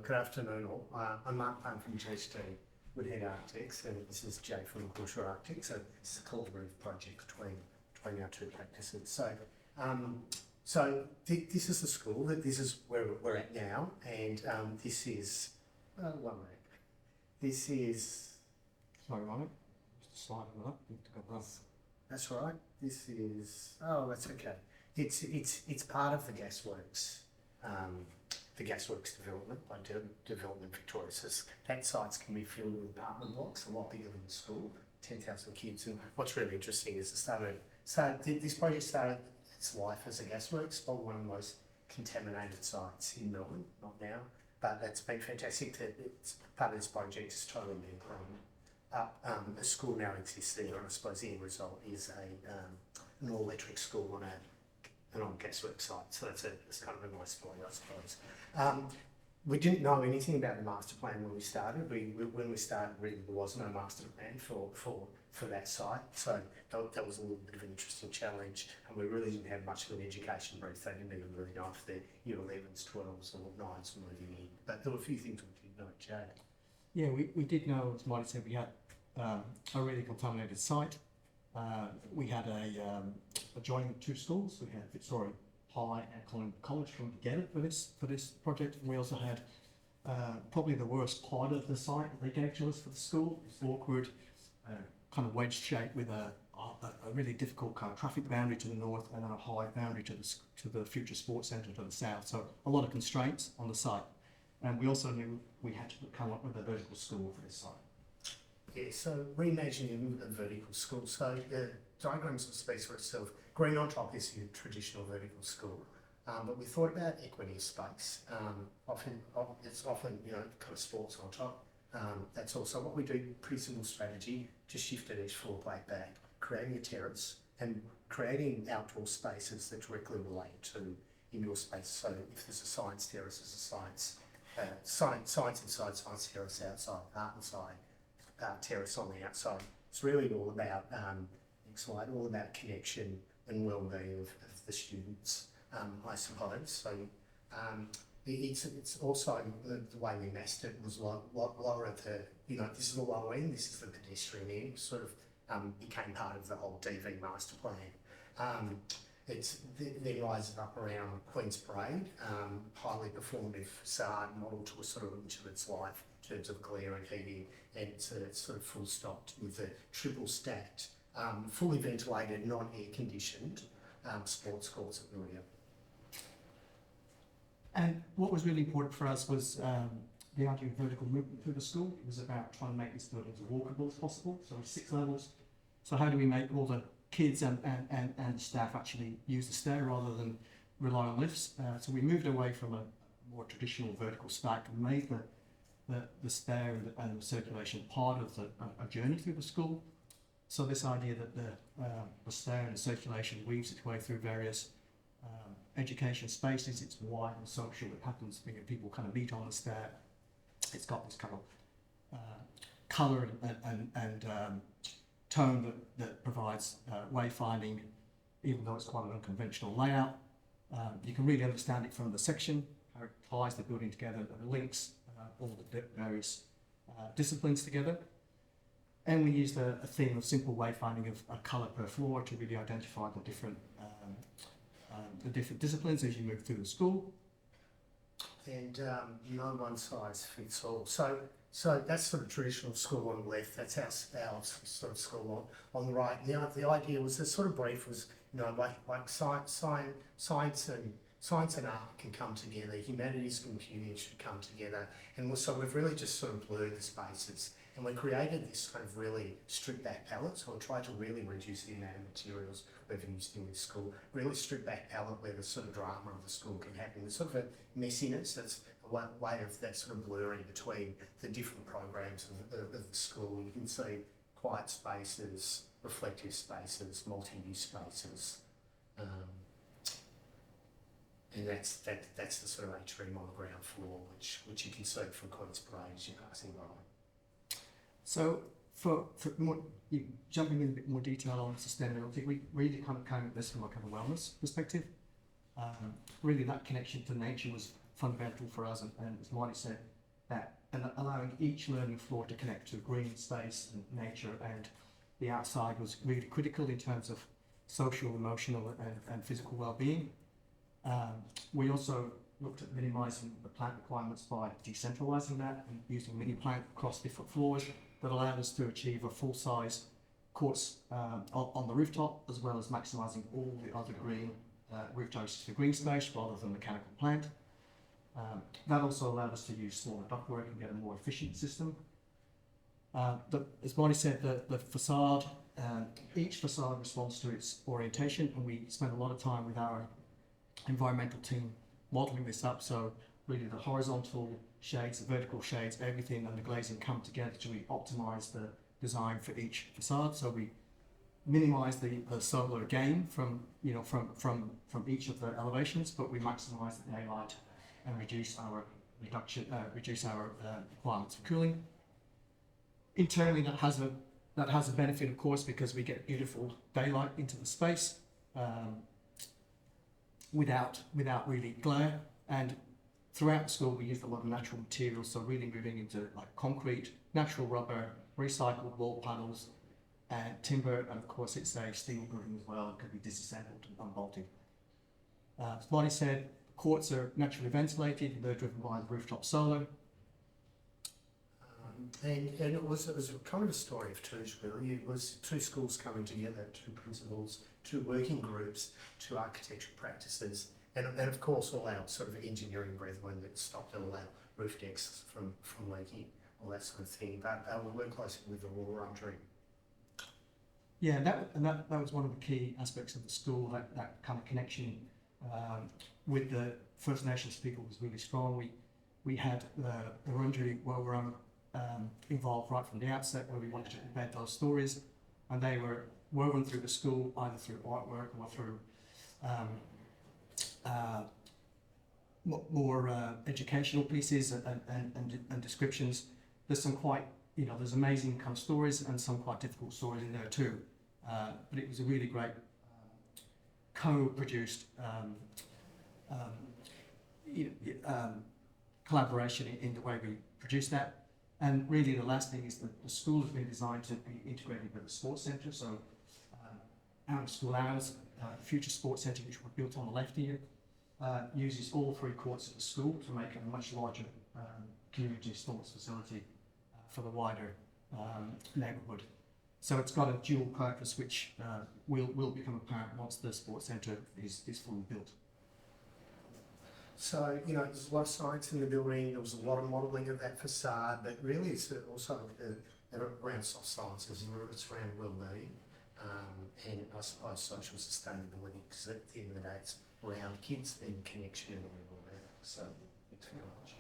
Good afternoon all. I'm Mark Payne from GHDWoodhead Architects, and this is Jay from Grimshaw Architects. So this is a collaborative project between our two practices. This is the school. This is where we're at now, and this is one minute. This is. Sorry, Mike. Just a slide on that. That's right. This is. Oh, that's okay. It's part of the gasworks. The gasworks development by Development Victorian. So that sites can be filled with apartment blocks, a lot bigger than the school, 10,000 kids. And what's really interesting is this project started its life as a gasworks, but one of the most contaminated sites in Melbourne, not now, but that's been fantastic that it's part of this project is totally been grown up. A school now exists there, and I suppose the end result is an all-electric school on an old gasworks site, so that's kind of a nice point, I suppose. We didn't know anything about the master plan when we started. When we started, really, there was no master plan for that site, so that was a little bit of an interesting challenge, and we really didn't have much of an education brief. They didn't even really know if the year 11s, 12s or 9s were moving in, but there were a few things we did know, Jade. Yeah, we did know, as Marty said, we had a really contaminated site. We had adjoining two schools. We had Victorian High and Collingwood College come together for this project, and we also had probably the worst part of the site that they gave to us for the school. It's awkward, kind of wedge shaped with a really difficult kind of traffic boundary to the north and then a high boundary to the future sports centre to the south. So a lot of constraints on the site, and we also knew we had to come up with a vertical school for this site. Yeah, so reimagining a vertical school. So the diagrams will speak for itself. Green on top is your traditional vertical school, but we thought about equity of space. It's often kind of sports on top. That's also what we do. Pretty simple strategy. Just shifted each floor plate back, creating a terrace and creating outdoor spaces that directly relate to indoor space. So if there's a science terrace, there's a science inside, science terrace outside, art inside. Terrace on the outside. It's really all about all about connection and well-being of the students, I suppose. So it's also the way we massed it was lower at the this is the low end, this is the pedestrian end. Sort of became part of the whole DV master plan. It's then rises up around Queen's Parade, highly performative façade model to a sort of inch of its life in terms of glare and heating, and it's sort of full stopped with a triple stacked, fully ventilated, non-air conditioned sports courts at the rear. And what was really important for us was the idea of vertical movement through the school. It was about trying to make this building as walkable as possible. So 6 levels. So how do we make all the kids and staff actually use the stair rather than rely on lifts? So we moved away from a more traditional vertical stack and made the stair and the circulation part of a journey through the school. So this idea that the stair and the circulation weaves its way through various education spaces. It's wide and social. It happens, people kind of meet on the stair. It's got this kind of colour and tone that provides wayfinding, even though it's quite an unconventional layout. You can really understand it from the section, how it ties the building together, the links all the various disciplines together. And we used a theme of simple wayfinding of a colour per floor to really identify the different disciplines as you move through the school. And no one size fits all. So that's sort of traditional school on the left. That's our sort of school on the right. Now the idea was, the sort of brief was, like science and art can come together. Humanities and computing should come together. And so we've really just sort of blurred the spaces. And we created this kind of really stripped back palette. So we tried to really reduce the amount of materials we've used in this school. Really stripped back palette where the sort of drama of the school can happen. There's sort of a messiness that's a way of that sort of blurring between the different programs of the school. You can see quiet spaces, reflective spaces, multi-use spaces. And that's the sort of atrium on the ground floor, which you can see from Queen's Parade as you're passing by. So for more, jumping in a bit more detail on sustainability, we really kind of came at this from a kind of wellness perspective. Really that connection to nature was fundamental for us, and as Marty said, that and allowing each learning floor to connect to green space and nature and the outside was really critical in terms of social, emotional, and physical well-being. We also looked at minimising the plant requirements by decentralising that and using mini plant across different floors that allowed us to achieve a full-size courts on the rooftop, as well as maximising all the other green roof terraces for green space rather than mechanical plant. That also allowed us to use smaller ductwork and get a more efficient system. As Bonnie said, the façade, each façade responds to its orientation, and we spent a lot of time with our environmental team modelling this up. So really the horizontal shades, the vertical shades, everything and the glazing come together to really optimise the design for each façade. So we minimise the solar gain from each of the elevations, but we maximise the daylight and reduce our requirements for cooling. Internally, that has a benefit, of course, because we get beautiful daylight into the space without really glare. And throughout the school, we used a lot of natural materials, so really moving into like concrete, natural rubber, recycled wall panels, and timber, and of course it's a steel building as well. It can be disassembled and unbolted. As Bonnie said, courts are naturally ventilated, and they're driven by the rooftop solar. And it was kind of a story of twos, really. It was two schools coming together, two principals, two working groups, two architectural practices, and of course all our sort of engineering brethren that stopped all our roof decks from leaking, all that sort of thing. But we work closely with the Wurundjeri. Yeah, that was one of the key aspects of the school. That kind of connection with the First Nations people was really strong. We had the Wurundjeri Wurun involved right from the outset, where we wanted to embed those stories, and they were woven through the school either through artwork or through more educational pieces and descriptions. There's some quite, there's amazing kind of stories and some quite difficult stories in there too. But it was a really great co-produced collaboration in the way we produced that. And really the last thing is that the school has been designed to be integrated with the sports centre. So our school hours, future sports centre, which we're built on the left here, uses all three courts of the school to make it a much larger community sports facility for the wider neighbourhood. So it's got a dual purpose, which will become apparent once the sports centre is fully built. So, there's a lot of science in the building, there was a lot of modelling of that facade, but really it's also around soft sciences, it's around wellbeing, and I suppose social sustainability, because at the end of the day it's around kids and connection and all that. So, thanks very much.